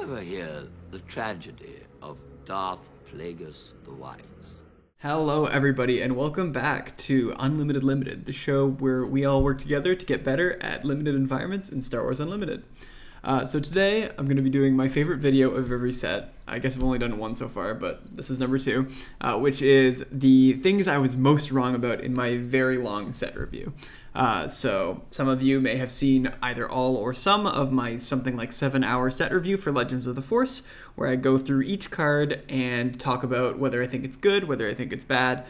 ever hear the tragedy of Darth Plagueis the Wise? Hello, everybody, and welcome back to Unlimited Limited, the show where we all work together to get better at limited environments in Star Wars Unlimited. So today, I'm going to be doing my favorite video of every set. I guess I've only done one so far, but this is number 2, which is the things I was most wrong about in my very long set review. So some of you may have seen either all or some of my something like 7-hour set review for Legends of the Force, where I go through each card and talk about whether I think it's good, whether I think it's bad,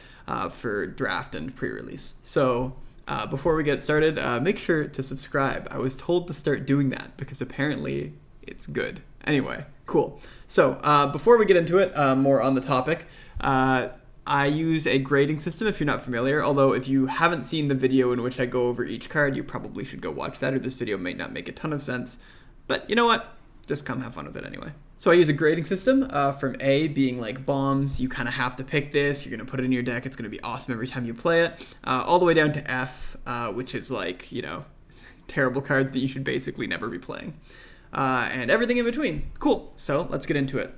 for draft and pre-release. So before we get started, make sure to subscribe. I was told to start doing that because apparently it's good. Anyway, cool. So before we get into it, more on the topic, I use a grading system if you're not familiar, although if you haven't seen the video in which I go over each card, you probably should go watch that, or this video may not make a ton of sense. But you know what? Just come have fun with it anyway. So I use a grading system, from A being like bombs, you kind of have to pick this, you're going to put it in your deck, it's going to be awesome every time you play it, all the way down to F, which is like, you know, terrible cards that you should basically never be playing, and everything in between. Cool, so let's get into it.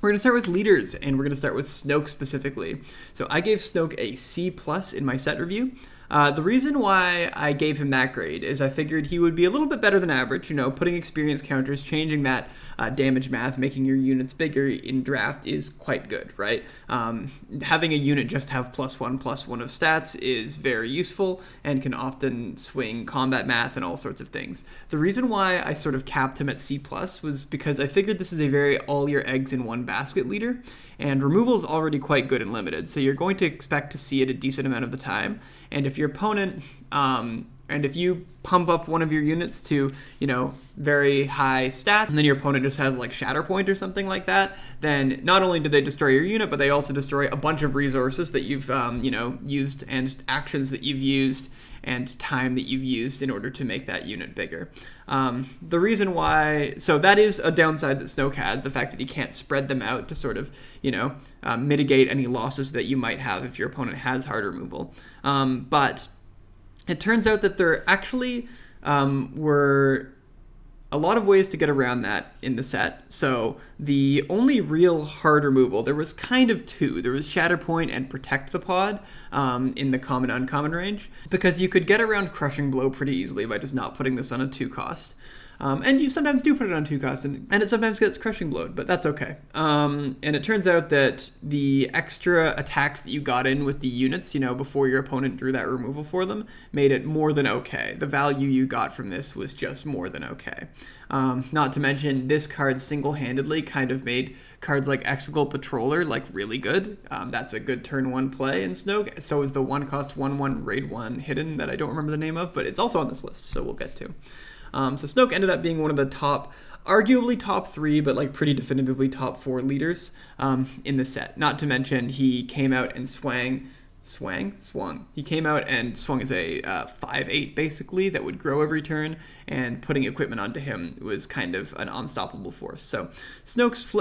We're going to start with leaders, and we're going to start with Snoke specifically. So I gave Snoke a C+ in my set review. The reason why I gave him that grade is I figured he would be a little bit better than average, you know, putting experience counters, changing that damage math, making your units bigger in draft is quite good, right? Having a unit just have +1/+1 of stats is very useful and can often swing combat math and all sorts of things. The reason why I sort of capped him at C+ was because I figured this is a very all your eggs in one basket leader, and removal is already quite good and limited, so you're going to expect to see it a decent amount of the time. And if your opponent, and if you pump up one of your units to, you know, very high stat, and then your opponent just has like Shatterpoint or something like that, then not only do they destroy your unit, but they also destroy a bunch of resources that you've, you know, used, and actions that you've used, and time that you've used in order to make that unit bigger. The reason why, so that is a downside that Snoke has, the fact that he can't spread them out to sort of, you know, mitigate any losses that you might have if your opponent has hard removal. But it turns out that there actually were a lot of ways to get around that in the set. So the only real hard removal, there was kind of 2. There was Shatterpoint and Protect the Pod in the common uncommon range, because you could get around Crushing Blow pretty easily by just not putting this on a 2 cost. And you sometimes do put it on 2 costs, and it sometimes gets Crushing Blowed, but that's okay. And it turns out that the extra attacks that you got in with the units, you know, before your opponent drew that removal for them, made it more than okay. The value you got from this was just more than okay. Not to mention, this card single-handedly kind of made cards like Exegol Patroller like really good. That's a good turn 1 play in Snoke. So is the 1-cost 1/1 Raid 1 hidden that I don't remember the name of, but it's also on this list, so we'll get to. So Snoke ended up being one of the top, arguably top 3, but like pretty definitively top 4 leaders in the set. Not to mention, he came out and swung. He came out and swung as a 5/8 basically that would grow every turn, and putting equipment onto him was kind of an unstoppable force. So Snoke's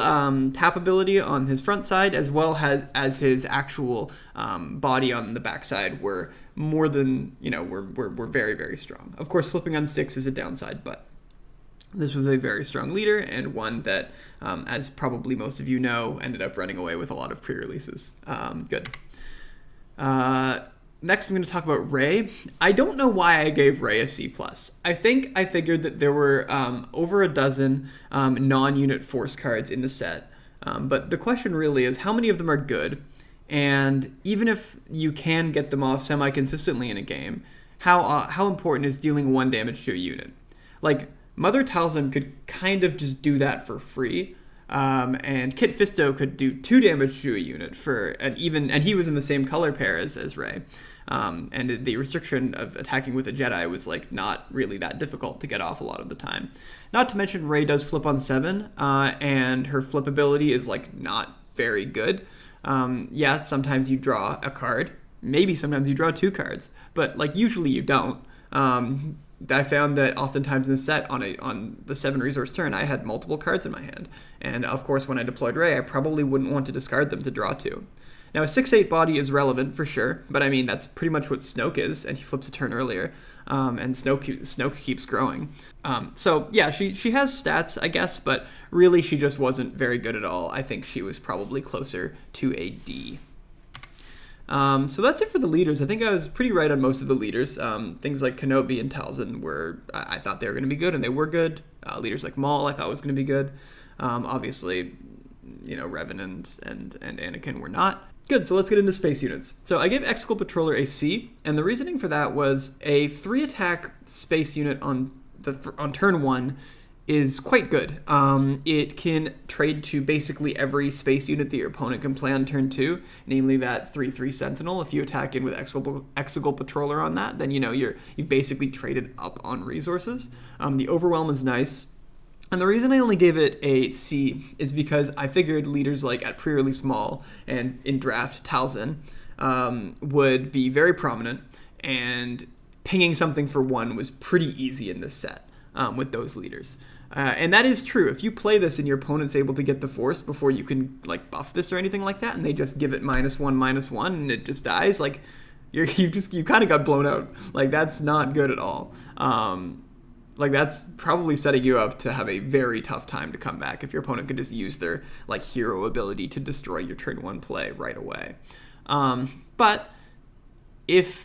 tap ability on his front side, as well as his actual body on the back side, were more than, you know, were very, very strong. Of course, flipping on 6 is a downside, but this was a very strong leader, and one that, as probably most of you know, ended up running away with a lot of pre-releases. Good. Next, I'm going to talk about Rey. I don't know why I gave Rey a C+. I think I figured that there were over a dozen non-unit force cards in the set, but the question really is, how many of them are good? And even if you can get them off semi-consistently in a game, how important is dealing 1 damage to a unit? Like, Mother Talzin could kind of just do that for free, and Kit Fisto could do 2 damage to a unit and he was in the same color pair as Rey. And the restriction of attacking with a Jedi was like not really that difficult to get off a lot of the time. Not to mention, Rey does flip on 7, and her flip ability is like not very good. Yeah, sometimes you draw a card, maybe sometimes you draw 2 cards, but like usually you don't. I found that oftentimes in the set, on the 7 resource turn, I had multiple cards in my hand. And of course, when I deployed Rey, I probably wouldn't want to discard them to draw 2. Now, a 6/8 body is relevant for sure, but I mean, that's pretty much what Snoke is, and he flips a turn earlier, and Snoke keeps growing. So, yeah, she has stats, I guess, but really she just wasn't very good at all. I think she was probably closer to a D. So that's it for the leaders. I think I was pretty right on most of the leaders. Things like Kenobi and Talzin I thought they were going to be good, and they were good. Leaders like Maul I thought was going to be good. Obviously, Revan and Anakin were not. Good, so let's get into space units. So I gave Exegol Patroller a C, and the reasoning for that was a 3-attack space unit on turn 1 is quite good. It can trade to basically every space unit that your opponent can play on turn 2, namely that 3/3 Sentinel. If you attack in with Exegol Patroller on that, then you've basically traded up on resources. The Overwhelm is nice. And the reason I only gave it a C is because I figured leaders like at pre-release Maul and in draft Talzin would be very prominent, and pinging something for 1 was pretty easy in this set with those leaders. And that is true. If you play this and your opponent's able to get the Force before you can buff this or anything like that, and they just give it -1/-1 and it just dies, you kind of got blown out. That's not good at all. That's probably setting you up to have a very tough time to come back if your opponent could just use their hero ability to destroy your turn 1 play right away. But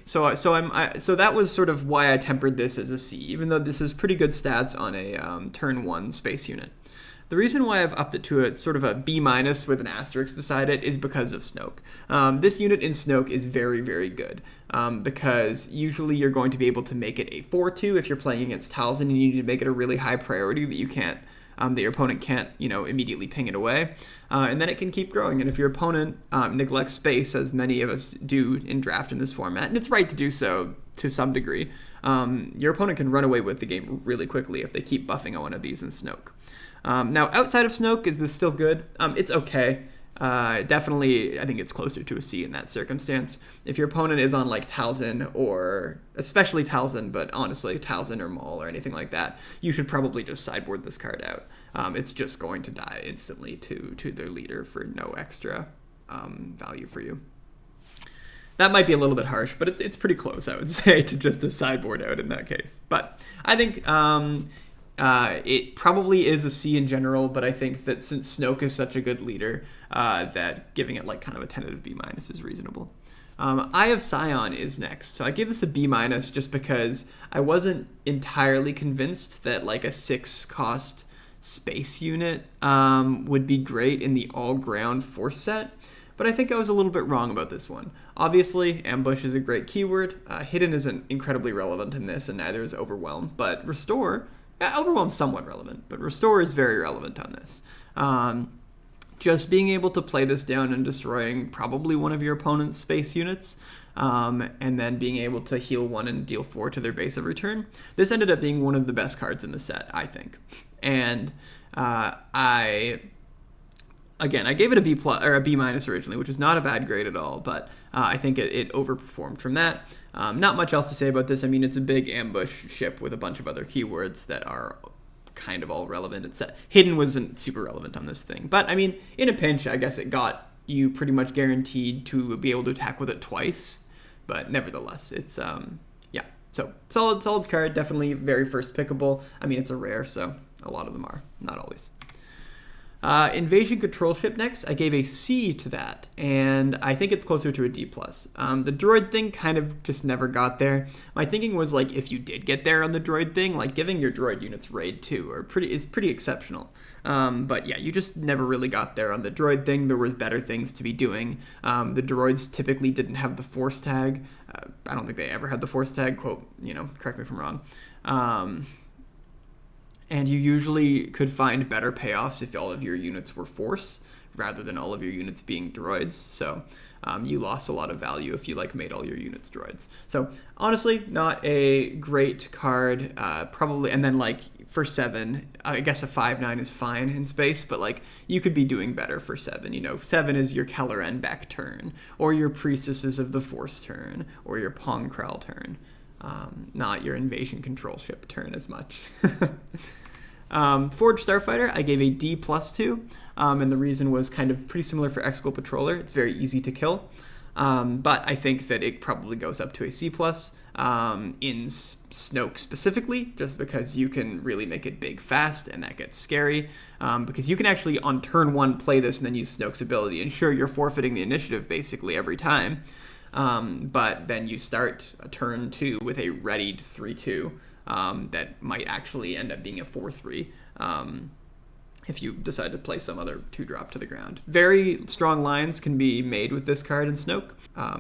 so that was sort of why I tempered this as a C, even though this is pretty good stats on a turn 1 space unit. The reason why I've upped it to a sort of a B- with an asterisk beside it is because of Snoke. This unit in Snoke is very, very good because usually you're going to be able to make it a 4/2 if you're playing against Talzin, and you need to make it a really high priority that you can't, that your opponent can't, immediately ping it away, and then it can keep growing. And if your opponent neglects space, as many of us do in draft in this format, and it's right to do so to some degree, your opponent can run away with the game really quickly if they keep buffing on one of these in Snoke. Now, outside of Snoke, is this still good? It's okay. Definitely, I think it's closer to a C in that circumstance. If your opponent is on Talzin, or especially Talzin, but honestly, Talzin or Maul or anything like that, you should probably just sideboard this card out. It's just going to die instantly to their leader for no extra value for you. That might be a little bit harsh, but it's pretty close, I would say, to just a sideboard out in that case. But I think it probably is a C in general, but I think that since Snoke is such a good leader, that giving it kind of a tentative B- is reasonable. Eye of Sion is next. So I gave this a B- just because I wasn't entirely convinced that a 6-cost space unit would be great in the all-ground Force set. But I think I was a little bit wrong about this one. Obviously, Ambush is a great keyword. Hidden isn't incredibly relevant in this, and neither is Overwhelm. But Restore... Overwhelm's somewhat relevant, but Restore is very relevant on this. Just being able to play this down and destroying probably one of your opponent's space units, and then being able to heal 1 and deal 4 to their base of return. This ended up being one of the best cards in the set, I think. And I gave it a B+ or a B- originally, which is not a bad grade at all, but I think it overperformed from that. Not much else to say about this. I mean, it's a big ambush ship with a bunch of other keywords that are kind of all relevant. Hidden wasn't super relevant on this thing, but I mean, in a pinch, I guess it got you pretty much guaranteed to be able to attack with it twice. But nevertheless, it's so solid card, definitely very first pickable. I mean, it's a rare, so a lot of them are, not always. Invasion Control Ship next. I gave a C to that, and I think it's closer to a D+. The droid thing kind of just never got there. My thinking was if you did get there on the droid thing, giving your droid units raid 2 is pretty exceptional. But yeah, you just never really got there on the droid thing. There was better things to be doing. The droids typically didn't have the Force tag. I don't think they ever had the Force tag. Quote, correct me if I'm wrong. And you usually could find better payoffs if all of your units were Force, rather than all of your units being droids. So you lost a lot of value if you made all your units droids. So honestly, not a great card. Probably, and then for 7, I guess a 5/9 is fine in space, but you could be doing better for 7. 7 is your Kelleran Beck turn, or your Priestesses of the Force turn, or your Pong Krell turn. Not your Invasion Control Ship turn as much. Forge Starfighter, I gave a D +2, and the reason was kind of pretty similar for Exegol Patroller. It's very easy to kill, but I think that it probably goes up to a C+, in Snoke specifically, just because you can really make it big fast, and that gets scary, because you can actually, on turn 1, play this and then use Snoke's ability, and sure, you're forfeiting the initiative basically every time, but then you start a turn 2 with a readied 3-2, that might actually end up being a 4-3, if you decide to play some other 2-drop to the ground. Very strong lines can be made with this card in Snoke.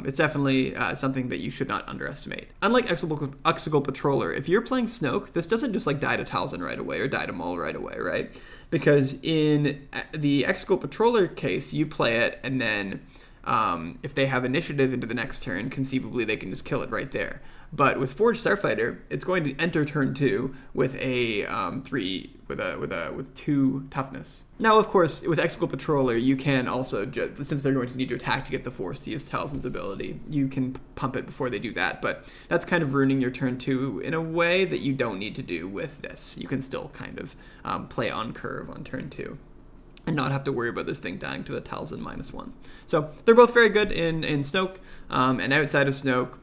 It's definitely something that you should not underestimate. Unlike Exegol Patroller, if you're playing Snoke, this doesn't just like die to Talzin right away or die to Maul right away, right? Because in the Exegol Patroller case, you play it and then if they have initiative into the next turn, conceivably they can just kill it right there. But with Forge Starfighter, it's going to enter turn 2 with a 2 toughness. Now, of course, with Exegol Patroller, you can also, since they're going to need to attack to get the Force to use Talzin's ability, you can pump it before they do that. But that's kind of ruining your turn 2 in a way that you don't need to do with this. You can still kind of play on curve on turn 2. And not have to worry about this thing dying to the Talzin -1. So they're both very good in Snoke, and outside of Snoke,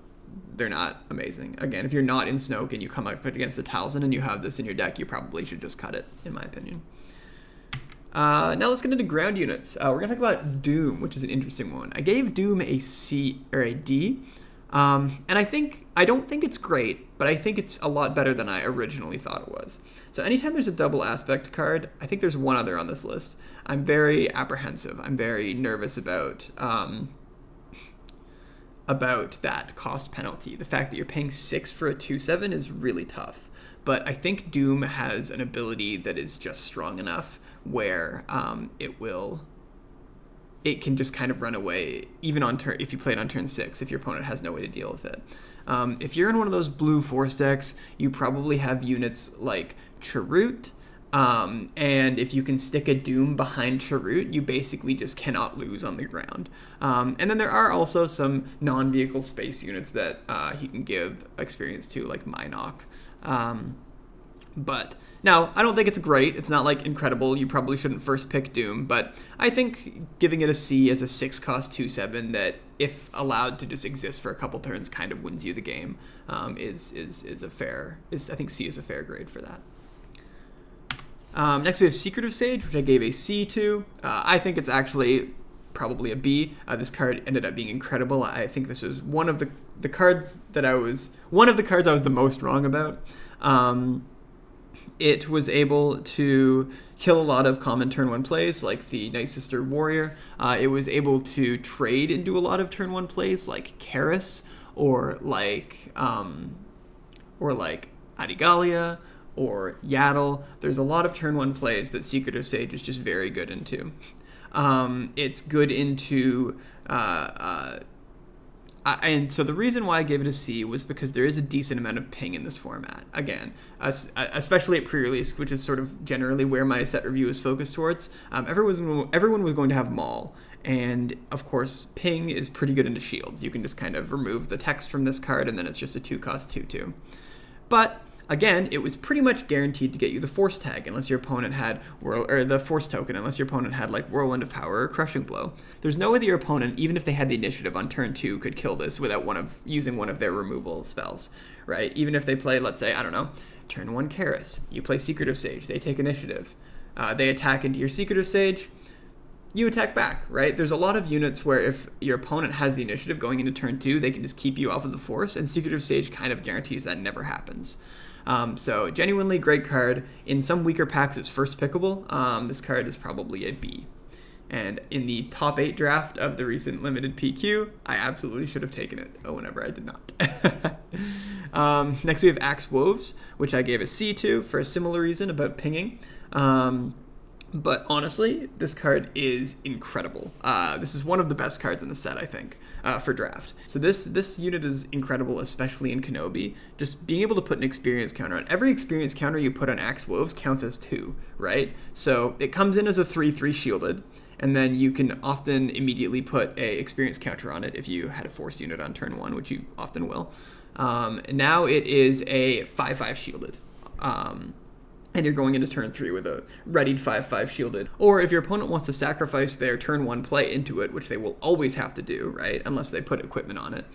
they're not amazing. Again, if you're not in Snoke and you come up against a Talzin and you have this in your deck, you probably should just cut it, in my opinion. Now let's get into ground units. We're going to talk about Doom, which is an interesting one. I gave Doom a C or a D, and I don't think it's great, but I think it's a lot better than I originally thought it was. So anytime there's a double aspect card, I think there's one other on this list, I'm very apprehensive. I'm very nervous about that cost penalty. The fact that you're paying 6 for a 2/7 is really tough. But I think Doom has an ability that is just strong enough where it can just kind of run away, even on turn, if you play it on turn 6, if your opponent has no way to deal with it. If you're in one of those blue Force decks, you probably have units like Chirrut, and if you can stick a Doom behind Chirrut, you basically just cannot lose on the ground. And then there are also some non-vehicle space units that he can give experience to, like Minok. But now, I don't think it's great. It's not like incredible. You probably shouldn't first pick Doom, but I think giving it a C as a 6-cost 2/7 that, if allowed to just exist for a couple turns, kind of wins you the game, is a fair. I think C is a fair grade for that. Next we have Secretive Sage, which I gave a C to. I think it's actually probably a B. This card ended up being incredible. I think this was one of the cards I was the most wrong about. It was able to kill a lot of common turn 1 plays, like the Night Sister Warrior. It was able to trade and do a lot of turn 1 plays, like Karis, or like Adigalia, or Yaddle. There's a lot of turn 1 plays that Secretive Sage is just very good into. It's good into... and so the reason why I gave it a C was because there is a decent amount of ping in this format. Again, especially at pre-release, which is sort of generally where my set review is focused towards. Everyone was going to have Maul. And, of course, ping is pretty good into shields. You can just kind of remove the text from this card, and then it's just a 2-cost 2/2. But... again, it was pretty much guaranteed to get you the Force tag unless your opponent had the Force token, unless your opponent had like Whirlwind of Power or Crushing Blow. There's no way that your opponent, even if they had the initiative on turn 2, could kill this without using one of their removal spells, right? Even if they play, let's say, I don't know, turn 1 Karis, you play Secretive Sage, they take initiative, they attack into your Secretive Sage, you attack back, right? There's a lot of units where if your opponent has the initiative going into turn 2, they can just keep you off of the Force, and Secretive Sage kind of guarantees that never happens. So genuinely great card. In some weaker packs, it's first pickable. This card is probably a B. And in the top 8 draft of the recent limited PQ, I absolutely should have taken it. Oh, whenever I did not. Next we have Axe Woves, which I gave a C to for a similar reason about pinging. But honestly, this card is incredible. This is one of the best cards in the set, I think, for draft. So this unit is incredible, especially in Kenobi. Just being able to put an experience counter on. Every experience counter you put on Axe Woves counts as 2, right? So it comes in as a 3/3 shielded, and then you can often immediately put a experience counter on it if you had a Force unit on turn 1, which you often will. Now it is a 5/5 shielded. and you're going into turn 3 with a readied 5/5 shielded. Or if your opponent wants to sacrifice their turn 1 play into it, which they will always have to do, right, unless they put equipment on it,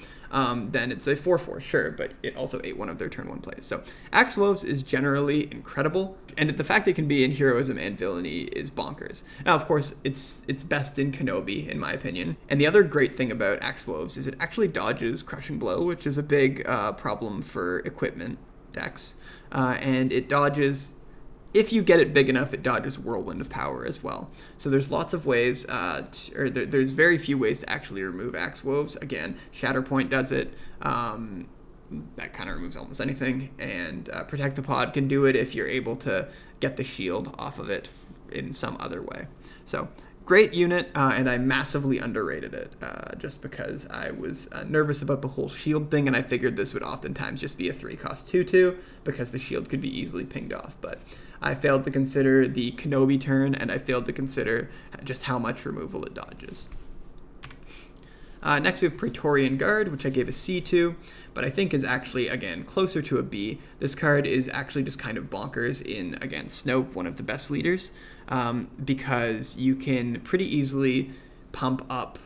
then it's a 4/4, sure, but it also ate one of their turn 1 plays. So Axe Woves is generally incredible, and the fact it can be in Heroism and Villainy is bonkers. Now, of course, it's best in Kenobi, in my opinion. And the other great thing about Axe Woves is it actually dodges Crushing Blow, which is a big problem for equipment decks, and it dodges... If you get it big enough, it dodges Whirlwind of Power as well. So there's lots of ways, there's very few ways to actually remove Axe Woves. Again, Shatterpoint does it. That kind of removes almost anything. And Protect the Pod can do it if you're able to get the shield off of it in some other way. So great unit, and I massively underrated it just because I was nervous about the whole shield thing, and I figured this would oftentimes just be a 3-cost 2/2 because the shield could be easily pinged off. But I failed to consider the Kenobi turn, and I failed to consider just how much removal it dodges. Next we have Praetorian Guard, which I gave a C to, but I think is actually, again, closer to a B. This card is actually just kind of bonkers in, again, Snoke, one of the best leaders, because you can pretty easily pump up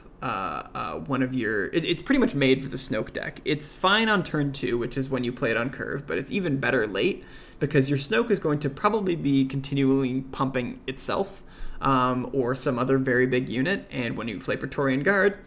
one of your... It's pretty much made for the Snoke deck. It's fine on turn 2, which is when you play it on curve, but it's even better late, because your Snoke is going to probably be continually pumping itself, or some other very big unit, and when you play Praetorian Guard,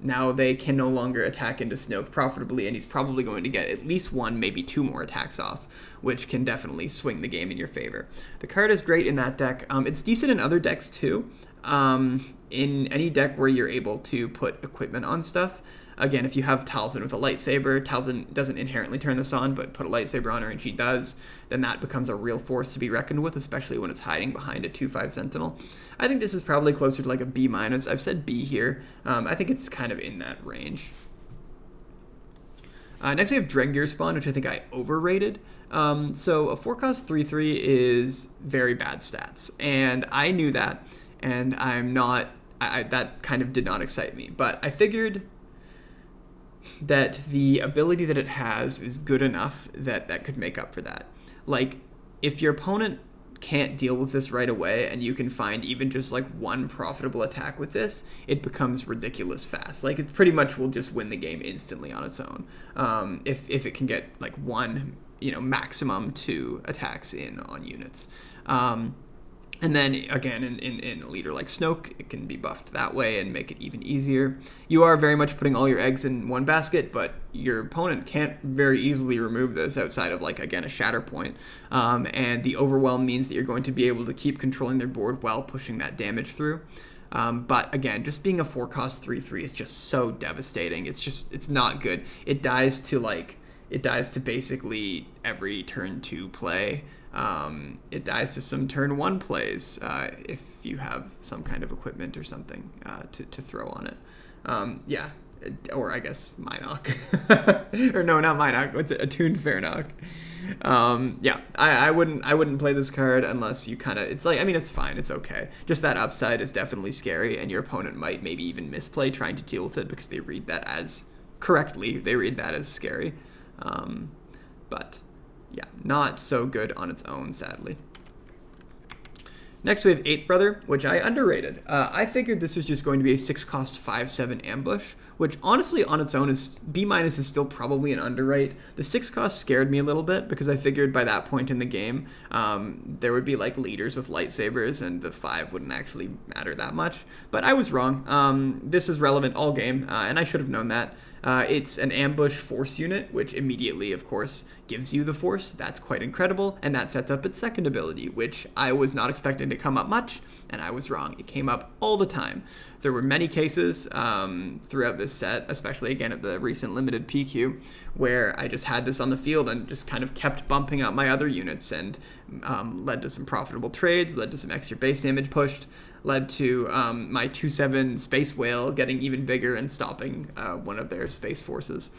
now they can no longer attack into Snoke profitably, and he's probably going to get at least 1, maybe 2 more attacks off, which can definitely swing the game in your favor. The card is great in that deck. It's decent in other decks too. In any deck where you're able to put equipment on stuff. Again, if you have Talzin with a lightsaber, Talzin doesn't inherently turn this on, but put a lightsaber on her and she does, then that becomes a real force to be reckoned with, especially when it's hiding behind a 2/5 Sentinel. I think this is probably closer to like a B-. I've said B here. I think it's kind of in that range. Next we have Drengir Spawn, which I think I overrated. So a 4-cost 3/3 is very bad stats, and I knew that, and I'm not... that kind of did not excite me, but I figured that the ability that it has is good enough that could make up for that. Like, if your opponent can't deal with this right away and you can find even just like 1 profitable attack with this, it becomes ridiculous fast. Like, it pretty much will just win the game instantly on its own. If it can get like 1, maximum 2 attacks in on units. And then, again, in a leader like Snoke, it can be buffed that way and make it even easier. You are very much putting all your eggs in one basket, but your opponent can't very easily remove this outside of, like, again, a Shatterpoint. And the Overwhelm means that you're going to be able to keep controlling their board while pushing that damage through. But, again, just being a 4-cost 3/3 is just so devastating. It's not good. It dies to basically every turn 2 play. It dies to some turn 1 plays if you have some kind of equipment or something to throw on it. Yeah, or I guess Minok. Or no, not Minok. What's it? Attuned Fairnock. Yeah, I wouldn't play this card unless you kind of... It's like, I mean, it's fine. It's okay. Just that upside is definitely scary, and your opponent might maybe even misplay trying to deal with it because they read that as... Correctly, they read that as scary. But... yeah, not so good on its own, sadly. Next we have 8th Brother, which I underrated. I figured this was just going to be a 6-cost 5/7 ambush, which honestly on its own is B- is still probably an underrate. The 6-cost scared me a little bit because I figured by that point in the game there would be like leaders with lightsabers and the 5 wouldn't actually matter that much. But I was wrong. This is relevant all game, and I should have known that. It's an ambush force unit, which immediately, of course, gives you the force. That's quite incredible, and that sets up its second ability, which I was not expecting to come up much, and I was wrong. It came up all the time. There were many cases throughout this set, especially again at the recent limited PQ, where I just had this on the field and just kind of kept bumping up my other units and led to some profitable trades, led to some extra base damage pushed, led to my 2/7 Space Whale getting even bigger and stopping one of their space forces.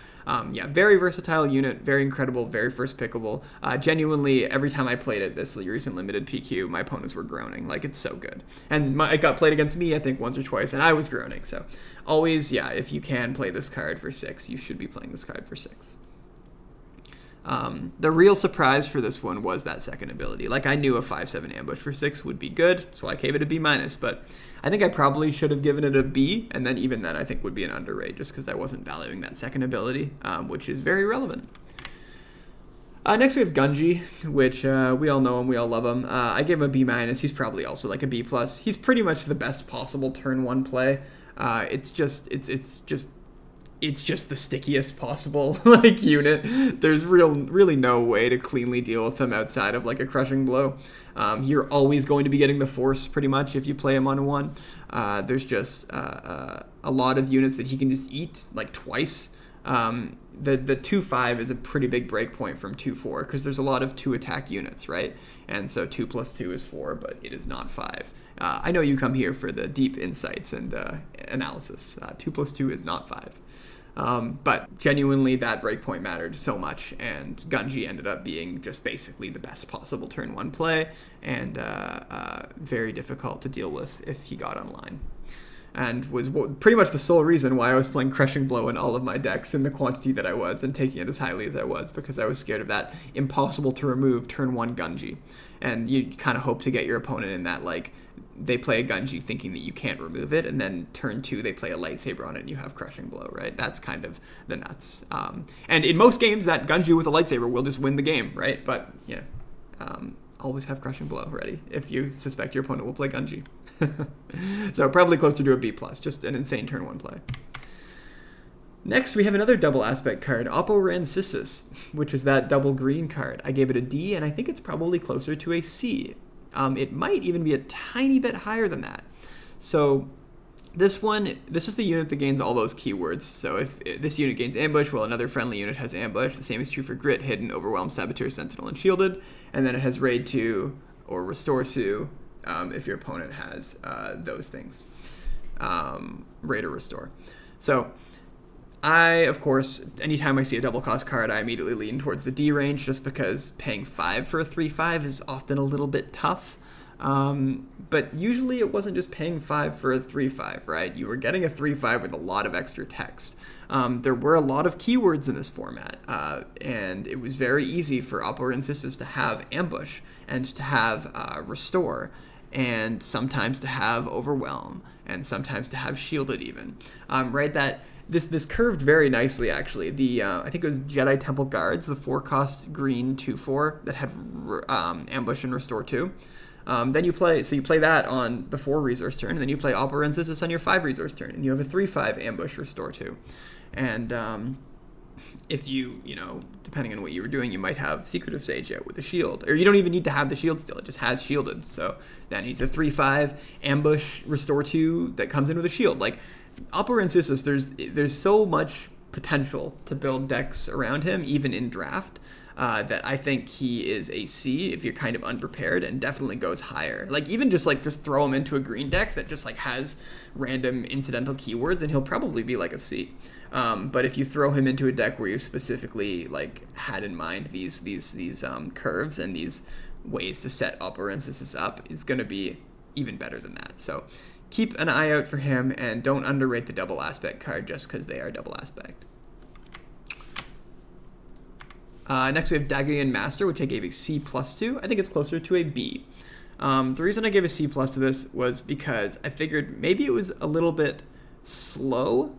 Yeah, very versatile unit, very incredible, very first pickable. Genuinely, every time I played it this recent limited PQ, my opponents were groaning. Like, it's so good. And it got played against me, I think, once or twice, and I was groaning. So always, yeah, if you can play this card for 6, you should be playing this card for 6. The real surprise for this one was that second ability. Like, I knew a 5/7 ambush for 6 would be good, so I gave it a B-, but I think I probably should have given it a B, and then even then I think would be an underrate just because I wasn't valuing that second ability, which is very relevant. Next we have Gunji, which we all know him, we all love him. I gave him a B-. He's probably also like a B+. He's pretty much the best possible turn 1 play. It's just the stickiest possible like unit. There's really no way to cleanly deal with him outside of like a crushing blow. You're always going to be getting the force pretty much if you play him on 1. There's just a lot of units that he can just eat like twice. The 2/5 is a pretty big break point from 2/4 because there's a lot of 2 attack units, right? And so 2 + 2 is 4, but it is not 5. I know you come here for the deep insights and analysis. 2 + 2 is not 5. But genuinely, that breakpoint mattered so much, and Gunji ended up being just basically the best possible turn 1 play, and very difficult to deal with if he got online. And was pretty much the sole reason why I was playing Crushing Blow in all of my decks in the quantity that I was, and taking it as highly as I was, because I was scared of that impossible to remove turn 1 Gunji. And you kind of hope to get your opponent in that, like, they play a Gunji thinking that you can't remove it, and then turn 2 they play a Lightsaber on it and you have Crushing Blow, right? That's kind of the nuts. And in most games, that Gunji with a Lightsaber will just win the game, right? But yeah, always have Crushing Blow ready if you suspect your opponent will play Gunji. So probably closer to a B+, just an insane turn 1 play. Next, we have another double aspect card, Oppo Rancisis, which is that double green card. I gave it a D, and I think it's probably closer to a C. It might even be a tiny bit higher than that. So this is the unit that gains all those keywords. So if this unit gains ambush, well, another friendly unit has ambush. The same is true for Grit, Hidden, Overwhelm, Saboteur, Sentinel, and Shielded. And then it has Raid 2 or Restore 2 if your opponent has those things, Raid or Restore. So of course, anytime I see a double cost card, I immediately lean towards the D range, just because paying 5 for a 3/5 is often a little bit tough. But usually it wasn't just paying 5 for a 3/5, right? You were getting a 3/5 with a lot of extra text. There were a lot of keywords in this format, and it was very easy for Oppo Rancisis to have ambush, and to have restore, and sometimes to have overwhelm, and sometimes to have shielded even, right? That This curved very nicely, actually. I think it was Jedi Temple Guards, the 4-cost green 2/4 that had ambush and restore 2. Then you play that on the 4 resource turn, and then you play Oppo Rancisis on your 5 resource turn, and you have a 3/5 ambush restore 2. And if you depending on what you were doing, you might have Secretive Sage out with a shield, or you don't even need to have the shield still; it just has shielded. So that needs a 3/5 ambush restore 2 that comes in with a shield, like. Oppo Rancisis, there's so much potential to build decks around him, even in draft, that I think he is a C if you're kind of unprepared, and definitely goes higher. Like, even just throw him into a green deck that just has random incidental keywords, and he'll probably be like a C. But if you throw him into a deck where you specifically had in mind these curves and these ways to set Oppo Rancisis up, it's going to be even better than that. So keep an eye out for him, and don't underrate the double aspect card just because they are double aspect. Next we have Dagayan Master, which I gave a C+ to. I think it's closer to a B. The reason I gave a C+ to this was because I figured maybe it was a little bit slow.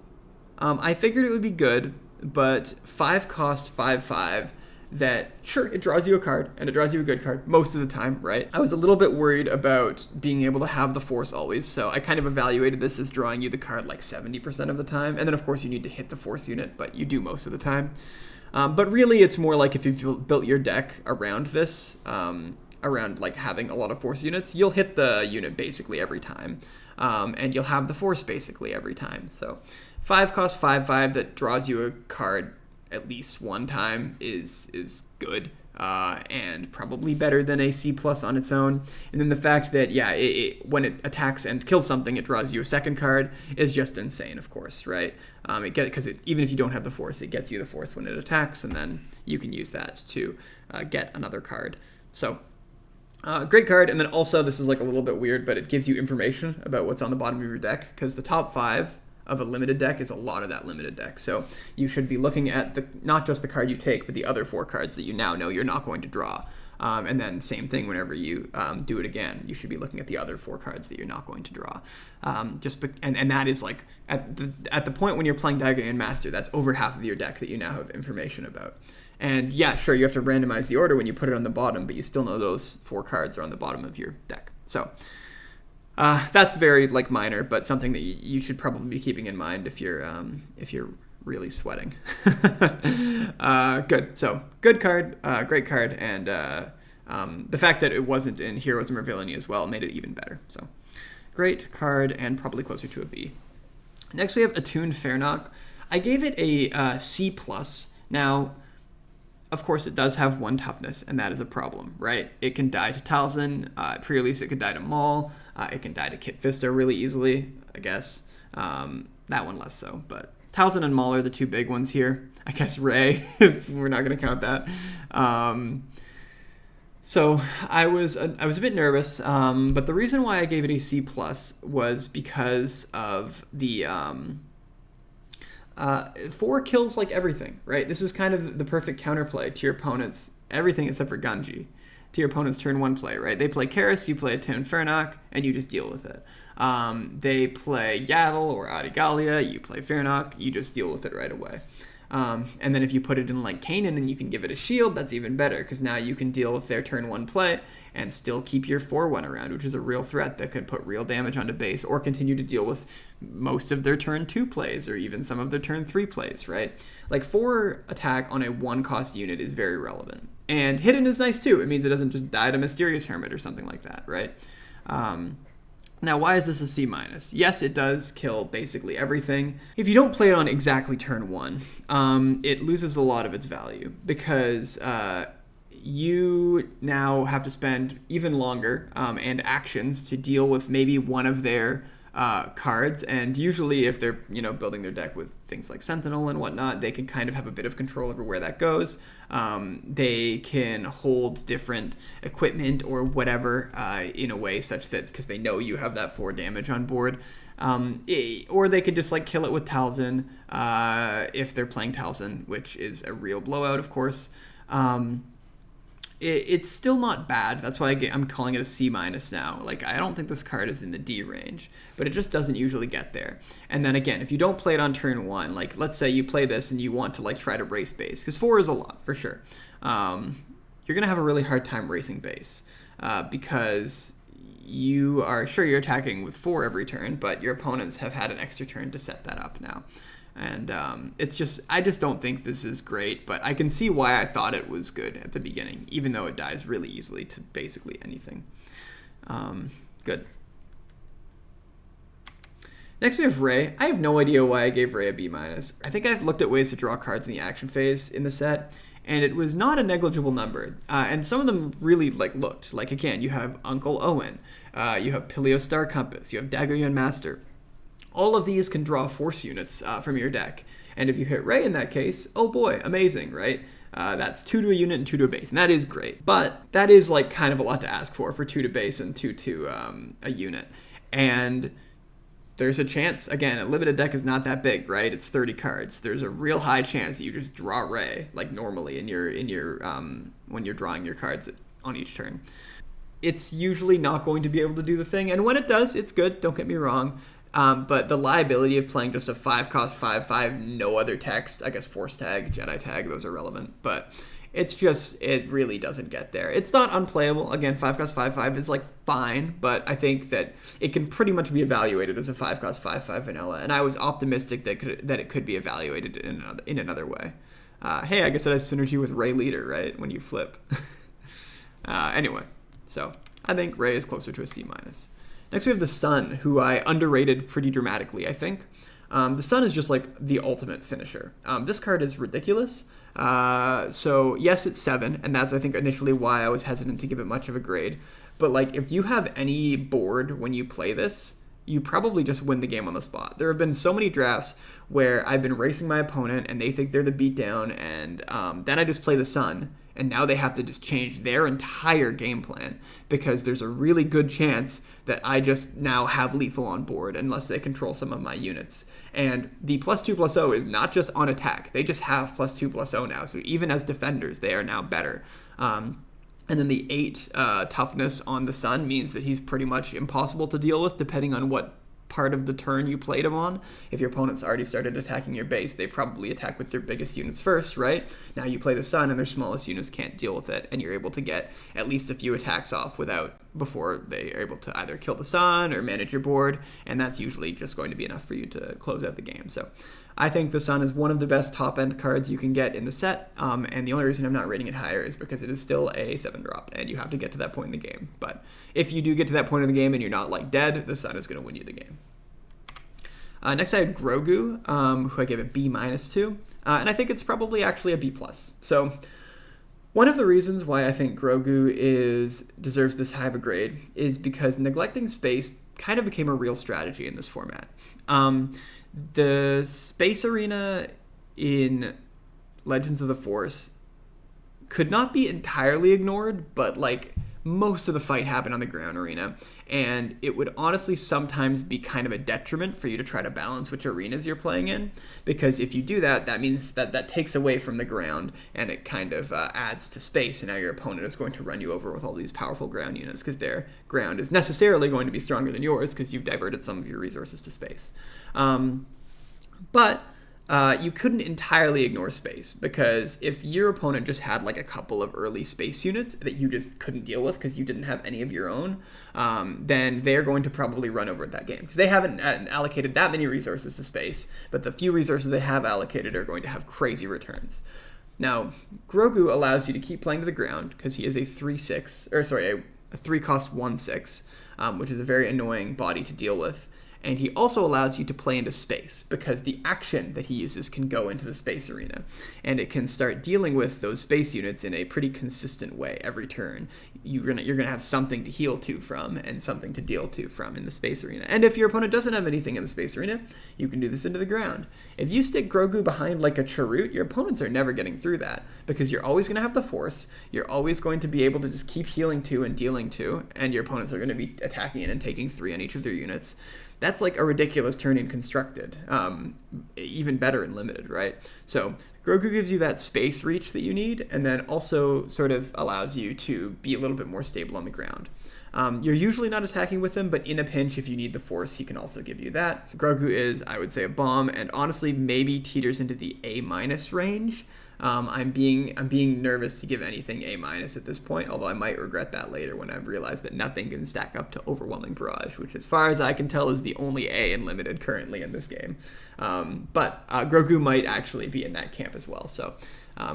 I figured it would be good, but 5 cost 5/5. That, sure, it draws you a card, and it draws you a good card most of the time, right? I was a little bit worried about being able to have the force always, so I kind of evaluated this as drawing you the card 70% of the time, and then of course you need to hit the force unit, but you do most of the time. But really it's more like if you've built your deck around this, around having a lot of force units, you'll hit the unit basically every time, and you'll have the force basically every time. So 5 cost 5/5 that draws you a card at least one time is good, and probably better than a C+ on its own. And then the fact that, when it attacks and kills something, it draws you a second card is just insane, of course, right? Because even if you don't have the force, it gets you the force when it attacks, and then you can use that to get another card. So great card. And then also, this is a little bit weird, but it gives you information about what's on the bottom of your deck, because the top 5 of a limited deck is a lot of that limited deck. So you should be looking at not just the card you take, but the other 4 cards that you now know you're not going to draw. And then same thing whenever you do it again, you should be looking at the other 4 cards that you're not going to draw. And that is like at the point when you're playing Dagger and Master, that's over half of your deck that you now have information about. And yeah, sure, you have to randomize the order when you put it on the bottom, but you still know those 4 cards are on the bottom of your deck. So that's very like minor, but something that you should probably be keeping in mind if you're really sweating. Good. So good card, great card, and the fact that it wasn't in Heroes of Mervillainy as well made it even better. So great card and probably closer to a B. Next we have Attuned Fairnock. I gave it a C+. Now, of course, it does have 1 toughness, and that is a problem, right? It can die to Talzin. Pre-release, it could die to Maul. It can die to Kit Fisto really easily, I guess. That one less so, but Talzin and Maul are the 2 big ones here. I guess Ray, if we're not going to count that. So I was a bit nervous, but the reason why I gave it a C+ was because of the 4 kills like everything, right? This is kind of the perfect counterplay to your opponent's everything except for Gunji, to your opponent's turn 1 play, right? They play Karis, you play Attuned Fairnock, and you just deal with it. They play Yaddle or Adigalia, you play Fairnock, you just deal with it right away. And then if you put it in like Kanan and you can give it a shield, that's even better, because now you can deal with their turn 1 play and still keep your 4/1 around, which is a real threat that could put real damage onto base, or continue to deal with most of their turn 2 plays, or even some of their turn 3 plays, right? Like 4 attack on a 1-cost unit is very relevant. And hidden is nice too. It means it doesn't just die to Mysterious Hermit or something like that, right? Now, why is this a C-? Yes, it does kill basically everything. If you don't play it on exactly turn 1, it loses a lot of its value, because you now have to spend even longer and actions to deal with maybe one of their cards, and usually if they're building their deck with things like Sentinel and whatnot, they can kind of have a bit of control over where that goes. They can hold different equipment or whatever in a way such that, because they know you have that 4 damage on board, or they could just like kill it with Talzin if they're playing Talzin, which is a real blowout, of course. It's still not bad. That's why I'm calling it a C- now. Like, I don't think this card is in the D range, but it just doesn't usually get there. And then again, if you don't play it on turn 1, like let's say you play this and you want to like try to race base, because 4 is a lot for sure. You're gonna have a really hard time racing base because you are sure you're attacking with 4 every turn, but your opponents have had an extra turn to set that up now. And I just don't think this is great, but I can see why I thought it was good at the beginning, even though it dies really easily to basically anything. Good. Next we have Ray. I have no idea why I gave Ray a B-. I think I've looked at ways to draw cards in the action phase in the set, and it was not a negligible number. And some of them really looked. Like, again, you have Uncle Owen, you have Pilio Star Compass, you have Dagger Master. All of these can draw force units from your deck. And if you hit Ray in that case, oh boy, amazing, right? That's 2 to a unit and 2 to a base, and that is great. But that is like kind of a lot to ask for 2 to base and 2 to a unit. And there's a chance, again, a limited deck is not that big, right? It's 30 cards. There's a real high chance that you just draw Ray, like normally in your when you're drawing your cards on each turn. It's usually not going to be able to do the thing, and when it does, it's good, don't get me wrong. But the liability of playing just a 5-cost 5/5, no other text, I guess Force Tag, Jedi Tag, those are relevant, but it really doesn't get there. It's not unplayable. Again, 5-cost 5/5 is fine, but I think that it can pretty much be evaluated as a 5-cost 5/5 vanilla, and I was optimistic that it could be evaluated in another way. Hey, I guess it has synergy with Ray Leader, right, when you flip. Anyway, so I think Ray is closer to a C-. Next we have the Sun, who I underrated pretty dramatically, I think. The Sun is just the ultimate finisher. This card is ridiculous. So yes, it's 7, and that's I think initially why I was hesitant to give it much of a grade. But if you have any board when you play this, you probably just win the game on the spot. There have been so many drafts where I've been racing my opponent and they think they're the beatdown, and then I just play the Sun, and now they have to just change their entire game plan because there's a really good chance that I just now have lethal on board unless they control some of my units. And the +2/+0 is not just on attack. They just have +2/+0 now. So even as defenders, they are now better. And then the 8 toughness on the Sun means that he's pretty much impossible to deal with depending on what part of the turn you played him on. If your opponent's already started attacking your base, they probably attack with their biggest units first, right? Now you play the Sun and their smallest units can't deal with it, and you're able to get at least a few attacks off before they are able to either kill the Sun or manage your board, and that's usually just going to be enough for you to close out the game. So I think the Sun is one of the best top-end cards you can get in the set, and the only reason I'm not rating it higher is because it is still a 7-drop, and you have to get to that point in the game. But if you do get to that point in the game and you're not, like, dead, the Sun is going to win you the game. Next I had Grogu, who I gave a B- to, and I think it's probably actually a B+. So one of the reasons why I think Grogu deserves this high of a grade is because neglecting space kind of became a real strategy in this format. The space arena in Legends of the Force could not be entirely ignored, but like most of the fight happened on the ground arena, and it would honestly sometimes be kind of a detriment for you to try to balance which arenas you're playing in, because if you do that, that means that takes away from the ground, and it kind of adds to space, and now your opponent is going to run you over with all these powerful ground units, because their ground is necessarily going to be stronger than yours, because you've diverted some of your resources to space. But you couldn't entirely ignore space, because if your opponent just had like a couple of early space units that you just couldn't deal with because you didn't have any of your own, then they're going to probably run over that game because they haven't allocated that many resources to space, but the few resources they have allocated are going to have crazy returns. Now, Grogu allows you to keep playing to the ground because he is a 3/6, or sorry, a 3-cost 1/6, which is a very annoying body to deal with. And he also allows you to play into space because the action that he uses can go into the space arena, and it can start dealing with those space units in a pretty consistent way every turn. You're gonna have something to heal to from and something to deal to from in the space arena. And if your opponent doesn't have anything in the space arena, you can do this into the ground. If you stick Grogu behind like a Chirrut, your opponents are never getting through that because you're always gonna have the Force. You're always going to be able to just keep healing to and dealing to, and your opponents are going to be attacking in and taking 3 on each of their units. That's like a ridiculous turn in Constructed, even better in Limited, right? So Grogu gives you that space reach that you need, and then also sort of allows you to be a little bit more stable on the ground. You're usually not attacking with him, but in a pinch, if you need the Force, he can also give you that. Grogu is, I would say, a bomb, and honestly, maybe teeters into the A- range. I'm being nervous to give anything A- at this point, although I might regret that later when I've realized that nothing can stack up to Overwhelming Barrage, which as far as I can tell is the only A in Limited currently in this game. But Grogu might actually be in that camp as well. So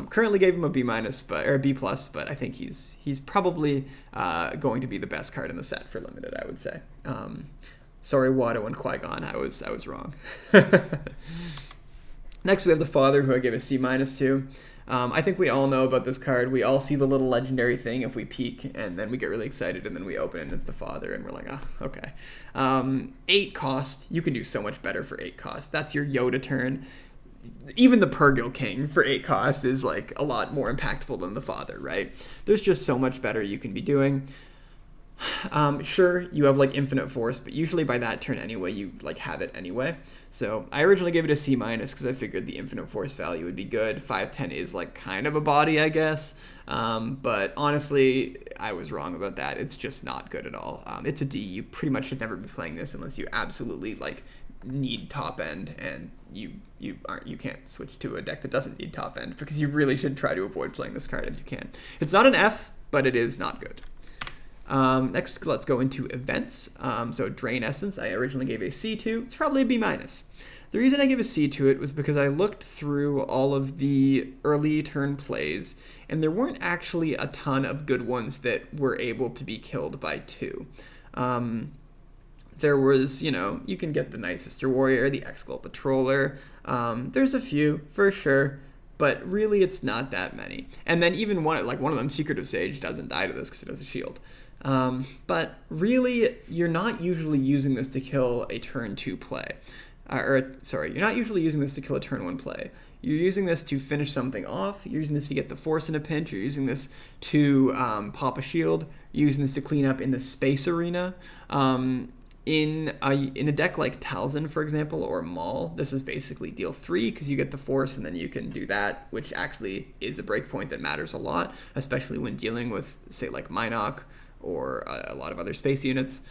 currently gave him a B-, or a B+, but I think he's probably going to be the best card in the set for Limited, I would say. Sorry, Watto and Qui-Gon, I was wrong. Next, we have the Father, who I gave a C- to. I think we all know about this card. We all see the little legendary thing if we peek, and then we get really excited, and then we open it, and it's the Father, and we're like, oh, okay. 8 cost. You can do so much better for 8 cost. That's your Yoda turn. Even the Purrgil King for 8 cost is like a lot more impactful than the Father, right? There's just so much better you can be doing. Sure, you have like infinite force, but usually by that turn anyway, you like have it anyway. So I originally gave it a C- because I figured the infinite force value would be good. 5/10 is like kind of a body, I guess. But honestly, I was wrong about that. It's just not good at all. It's a D. You pretty much should never be playing this unless you absolutely like need top end, and you can't switch to a deck that doesn't need top end because you really should try to avoid playing this card if you can. It's not an F, but it is not good. Next, let's go into events. So Drain Essence, I originally gave a C to. It's probably a B-. The reason I gave a C to it was because I looked through all of the early turn plays, and there weren't actually a ton of good ones that were able to be killed by 2. There was, you can get the Night Sister Warrior, the Excal Patroller. There's a few, for sure. But really, it's not that many. And then even one of them, Secretive Sage, doesn't die to this because it has a shield. But really, you're not usually using this to kill a turn 2 play. You're not usually using this to kill a turn 1 play. You're using this to finish something off. You're using this to get the force in a pinch. You're using this to pop a shield. You're using this to clean up in the space arena. In a deck like Talzin, for example, or Maul, this is basically deal 3 because you get the force and then you can do that, which actually is a breakpoint that matters a lot, especially when dealing with, say, like Minok or a lot of other space units.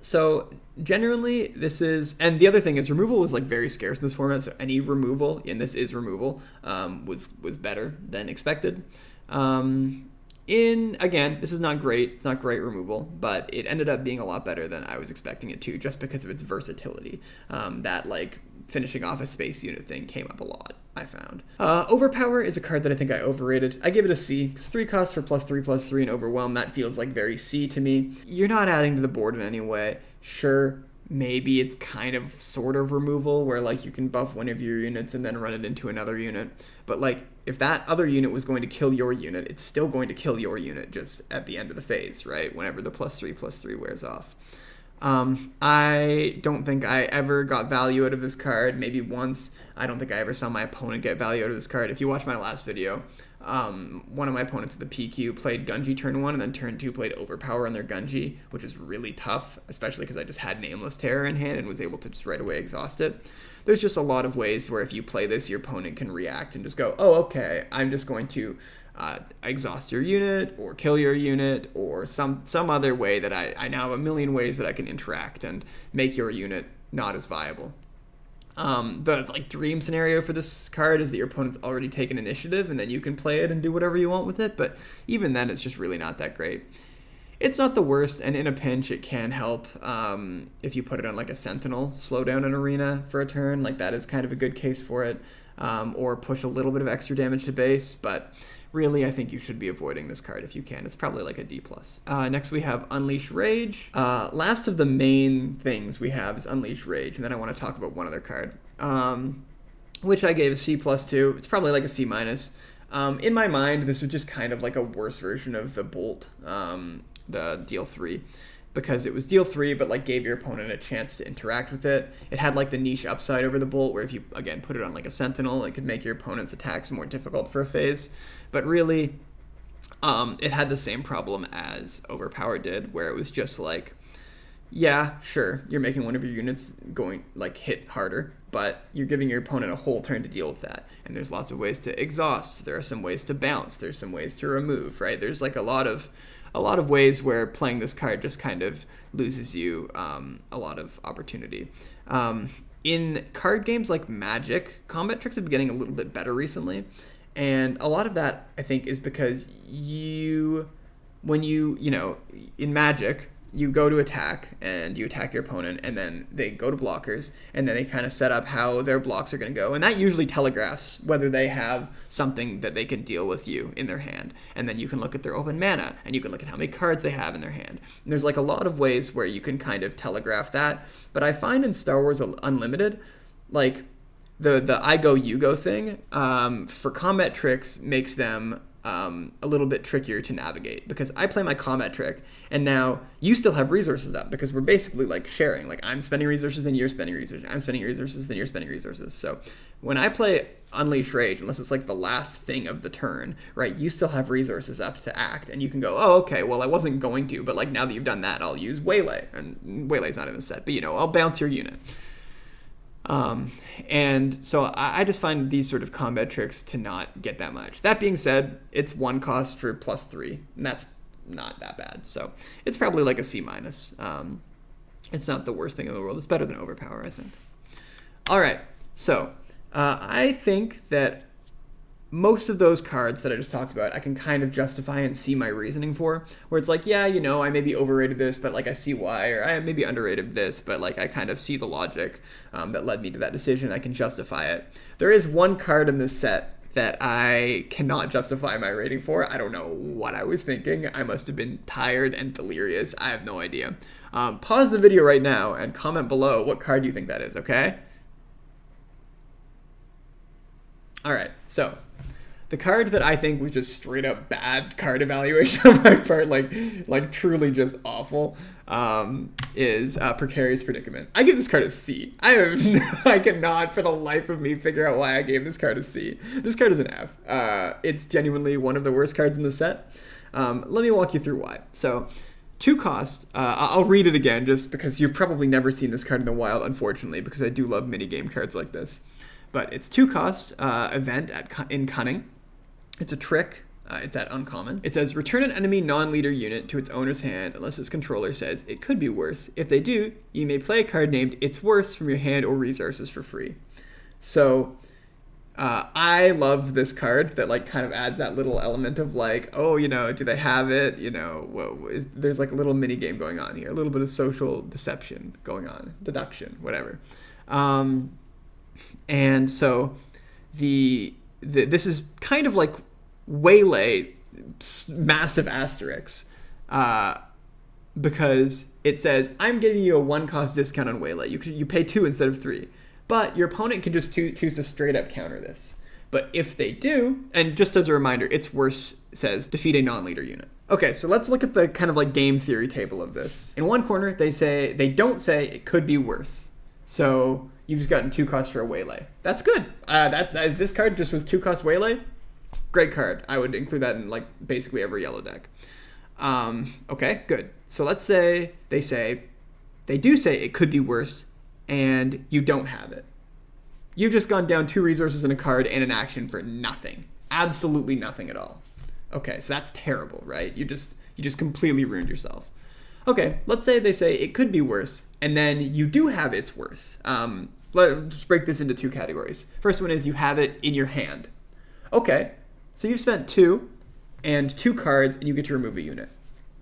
So generally this is, and the other thing is removal was like very scarce in this format, so any removal, and this is removal, was better than expected. Again, this is not great. It's not great removal, but it ended up being a lot better than I was expecting it to, just because of its versatility. That like finishing off a space unit thing came up a lot, I found. Overpower is a card that I think I overrated. I give it a C, because 3 costs for +3/+3 and Overwhelm, that feels like very C to me. You're not adding to the board in any way. Sure, maybe it's kind of sort of removal, where like you can buff one of your units and then run it into another unit. But like, if that other unit was going to kill your unit, it's still going to kill your unit just at the end of the phase, right? Whenever the +3/+3 wears off. I don't think I ever got value out of this card, maybe once. I don't think I ever saw my opponent get value out of this card. If you watch my last video, one of my opponents at the PQ played Gunji turn 1, and then turn 2 played Overpower on their Gunji, which is really tough, especially because I just had Nameless Terror in hand and was able to just right away exhaust it. There's just a lot of ways where if you play this, your opponent can react and just go, oh, okay, I'm just going to exhaust your unit or kill your unit, or some other way that I now have a million ways that I can interact and make your unit not as viable. The like dream scenario for this card is that your opponent's already taken initiative and then you can play it and do whatever you want with it, but even then it's just really not that great. It's not the worst, and in a pinch it can help if you put it on like a Sentinel, slow down an arena for a turn, like that is kind of a good case for it, or push a little bit of extra damage to base, but really I think you should be avoiding this card if you can. It's probably like a D+. Next we have Unleash Rage. Last of the main things we have is Unleash Rage, and then I want to talk about one other card, which I gave a C+ to. It's probably like a C-. In my mind, this was just kind of like a worse version of the Bolt, the deal 3, because it was deal 3 but like gave your opponent a chance to interact with it. It had like the niche upside over the Bolt, where if you again put it on like a Sentinel, it could make your opponent's attacks more difficult for a phase. But really, it had the same problem as Overpower did, where it was just like, yeah, sure, you're making one of your units going like hit harder, but you're giving your opponent a whole turn to deal with that. And there's lots of ways to exhaust. There are some ways to bounce. There's some ways to remove, right? There's like a lot of ways where playing this card just kind of loses you a lot of opportunity. In card games like Magic, combat tricks have been getting a little bit better recently. And a lot of that, I think, is because when you in Magic, you go to attack and you attack your opponent, and then they go to blockers, and then they kind of set up how their blocks are going to go, and that usually telegraphs whether they have something that they can deal with you in their hand. And then you can look at their open mana, and you can look at how many cards they have in their hand. And there's like a lot of ways where you can kind of telegraph that, but I find in Star Wars Unlimited, like the I go you go thing for combat tricks makes them a little bit trickier to navigate, because I play my combat trick and now you still have resources up, because we're basically like sharing, like I'm spending resources then you're spending resources, I'm spending resources then you're spending resources. So when I play Unleash Rage, unless it's like the last thing of the turn, right, you still have resources up to act, and you can go, oh, okay, well I wasn't going to, but like now that you've done that, I'll use Waylay, and Waylay's not in the set, but I'll bounce your unit. And so I just find these sort of combat tricks to not get that much. That being said, it's 1 cost for +3, and that's not that bad. So it's probably like a C-. It's not the worst thing in the world. It's better than Overpower, I think. All right, so I think that most of those cards that I just talked about, I can kind of justify and see my reasoning for, where it's like, yeah, I maybe overrated this, but like I see why, or I maybe underrated this, but like I kind of see the logic that led me to that decision. I can justify it. There is one card in this set that I cannot justify my rating for. I don't know what I was thinking. I must have been tired and delirious. I have no idea. Pause the video right now and comment below what card you think that is, okay? All right, so The card that I think was just straight up bad card evaluation on my part, like truly just awful, is Precarious Predicament. I give this card a C. I cannot for the life of me figure out why I gave this card a C. This card is an F. It's genuinely one of the worst cards in the set. Let me walk you through why. So, 2 cost. I'll read it again just because you've probably never seen this card in the wild, unfortunately, because I do love minigame cards like this. But it's 2 cost, event in Cunning. It's a trick. It's at uncommon. It says, return an enemy non-leader unit to its owner's hand unless its controller says it could be worse. If they do, you may play a card named It's Worse from your hand or resources for free. So, I love this card that like kind of adds that little element of like, oh, you know, do they have it? You know, there's like a little mini game going on here, a little bit of social deception going on, deduction, whatever. And so this is kind of like Waylay massive asterisks, because it says I'm giving you a 1 cost discount on Waylay. You pay 2 instead of 3. But your opponent can just choose to straight up counter this. But if they do, and just as a reminder, It's Worse says defeat a non-leader unit. Okay, so let's look at the kind of like game theory table of this. In one corner, they don't say it could be worse. So you've just gotten 2 costs for a Waylay. That's good. This card just was 2 cost Waylay. Great card. I would include that in like basically every yellow deck. Okay, good. So let's say they do say it could be worse, and you don't have it. You've just gone down 2 resources and a card and an action for nothing. Absolutely nothing at all. Okay, so that's terrible, right? You just completely ruined yourself. Okay, let's say they say it could be worse, and then you do have It's Worse. Let's break this into 2 categories. First one is you have it in your hand. Okay, so you've spent 2 and 2 cards, and you get to remove a unit.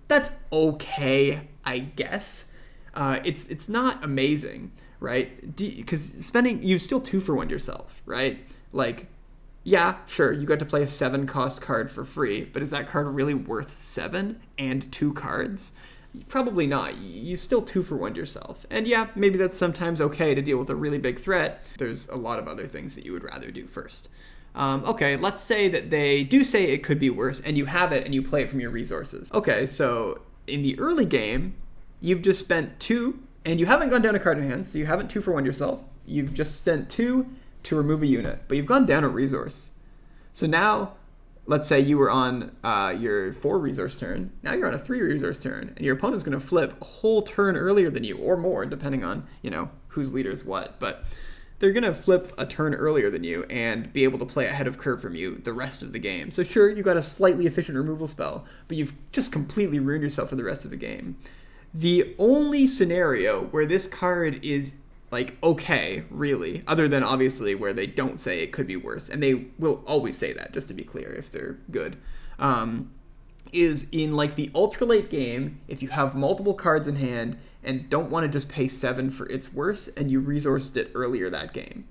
That's okay, I guess. It's not amazing, right? Because you've still 2 for 1 yourself, right? Like, yeah, sure, you got to play a 7 cost card for free, but is that card really worth 7 and 2 cards? Probably not. You still 2 for 1 yourself. And yeah, maybe that's sometimes okay to deal with a really big threat. There's a lot of other things that you would rather do first. Okay, let's say that they do say it could be worse, and you have it and you play it from your resources. Okay, so in the early game, you've just spent 2, and you haven't gone down a card in hand, so you haven't 2 for 1 yourself. You've just spent 2 to remove a unit, but you've gone down a resource. So now, let's say you were on your 4 resource turn. Now you're on a 3 resource turn, and your opponent's going to flip a whole turn earlier than you, or more, depending on, you know, whose leader is what. But they're going to flip a turn earlier than you and be able to play ahead of curve from you the rest of the game. So sure, you got a slightly efficient removal spell, but you've just completely ruined yourself for the rest of the game. The only scenario where this card is like okay, really, other than obviously where they don't say it could be worse, and they will always say that, just to be clear, if they're good, is in like the ultra late game, if you have multiple cards in hand and don't want to just pay 7 for It's Worse, and you resourced it earlier that game.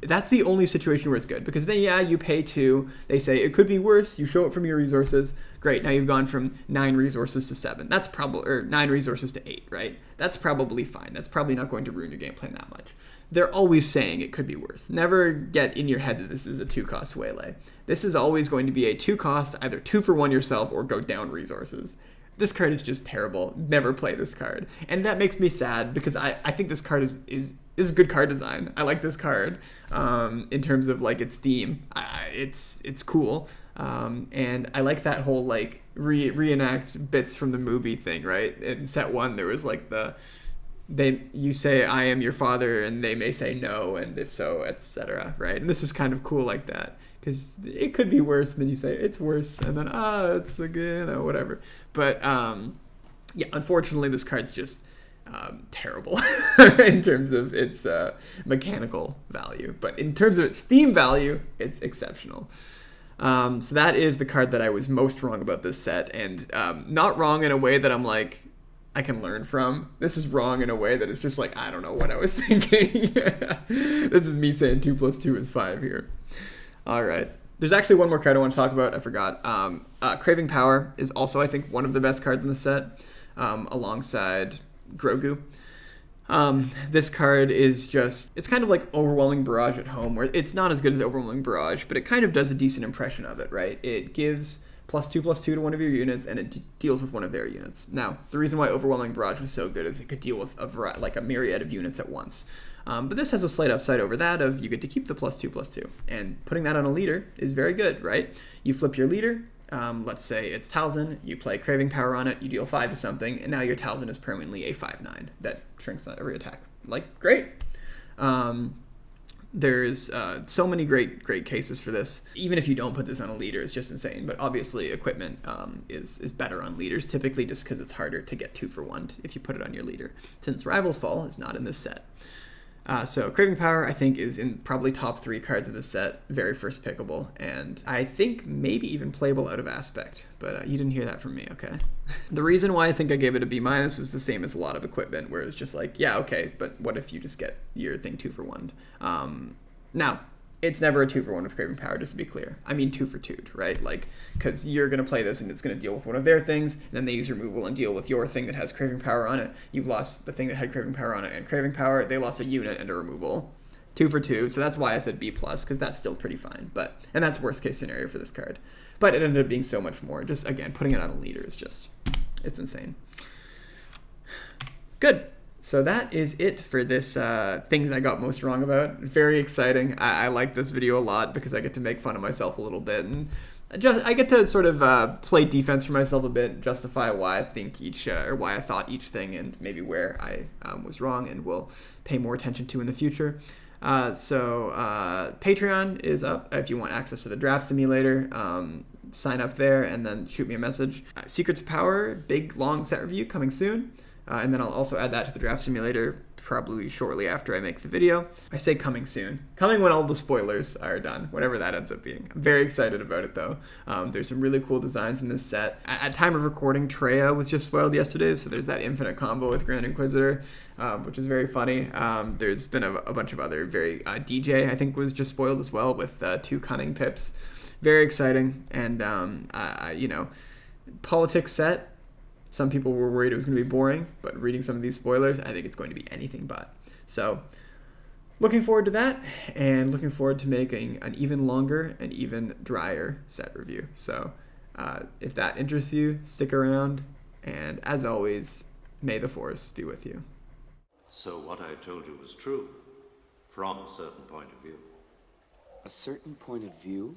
That's the only situation where it's good, because then, yeah, you pay 2, they say it could be worse, you show it from your resources, great, now you've gone from 9 resources to 7. That's probably, or 9 resources to 8, right? That's probably fine. That's probably not going to ruin your game plan that much. They're always saying it could be worse. Never get in your head that this is a 2-cost Waylay. This is always going to be a 2-cost, either 2 for 1 yourself or go down resources. This card is just terrible. Never play this card. And that makes me sad, because I think this card is good card design. I like this card in terms of like its theme. It's cool. And I like that whole like reenact bits from the movie thing, right? In set 1, there was like you say I am your father, and they may say no, and if so, etc. Right? And this is kind of cool like that, because it could be worse. And then you say it's worse, and then it's again, whatever. But yeah, unfortunately, this card's just terrible in terms of its mechanical value, but in terms of its theme value, it's exceptional. So that is the card that I was most wrong about this set, and not wrong in a way that I'm like, I can learn from. This is wrong in a way that it's just like, I don't know what I was thinking. This is me saying 2 + 2 is 5 here. All right. There's actually one more card I want to talk about. I forgot. Craving Power is also, I think, one of the best cards in the set, alongside Grogu. This card is just, it's kind of like Overwhelming Barrage at home, where it's not as good as Overwhelming Barrage, but it kind of does a decent impression of it, right? It gives +2/+2 to one of your units, and it deals with one of their units. Now, the reason why Overwhelming Barrage was so good is it could deal with a myriad of units at once. But this has a slight upside over that of you get to keep the +2/+2, and putting that on a leader is very good, right? You flip your leader, let's say it's Talzin, you play Craving Power on it, you deal 5 to something, and now your Talzin is permanently a 5/9 that shrinks on every attack. Like, great. There's so many great cases for this. Even if you don't put this on a leader, it's just insane. But obviously, equipment is better on leaders, typically just because it's harder to get 2-for-1 if you put it on your leader, since Rival's Fall is not in this set. So Craving Power, I think, is in probably top 3 cards of this set, very first pickable, and I think maybe even playable out of Aspect, but you didn't hear that from me, okay? The reason why I think I gave it a B- was the same as a lot of equipment, where it's just like, yeah, okay, but what if you just get your thing 2-for-1? Now, it's never a 2-for-1 with Craving Power, just to be clear. I mean 2-for-2, right? Like, because you're going to play this and it's going to deal with one of their things, and then they use removal and deal with your thing that has Craving Power on it. You've lost the thing that had Craving Power on it and Craving Power. They lost a unit and a removal. 2-for-2, so that's why I said B+, because that's still pretty fine. And that's worst case scenario for this card. But it ended up being so much more. Just, again, putting it on a leader is just, it's insane. Good. So that is it for this things I got most wrong about. Very exciting. I like this video a lot because I get to make fun of myself a little bit, and I get to sort of play defense for myself a bit, justify why I think or why I thought each thing, and maybe where I was wrong and will pay more attention to in the future. So Patreon is up if you want access to the draft simulator. Sign up there and then shoot me a message. Secrets of Power, big long set review coming soon. And then I'll also add that to the draft simulator probably shortly after I make the video. I say coming soon. Coming when all the spoilers are done, whatever that ends up being. I'm very excited about it, though. There's some really cool designs in this set. At time of recording, Treya was just spoiled yesterday, so there's that infinite combo with Grand Inquisitor, which is very funny. There's been a bunch of other DJ, I think, was just spoiled as well with 2 Cunning Pips. Very exciting, and, Politics set. Some people were worried it was going to be boring, but reading some of these spoilers, I think it's going to be anything but. So, looking forward to that, and looking forward to making an even longer and even drier set review. So, if that interests you, stick around, and as always, may the Force be with you. So what I told you was true, from a certain point of view. A certain point of view?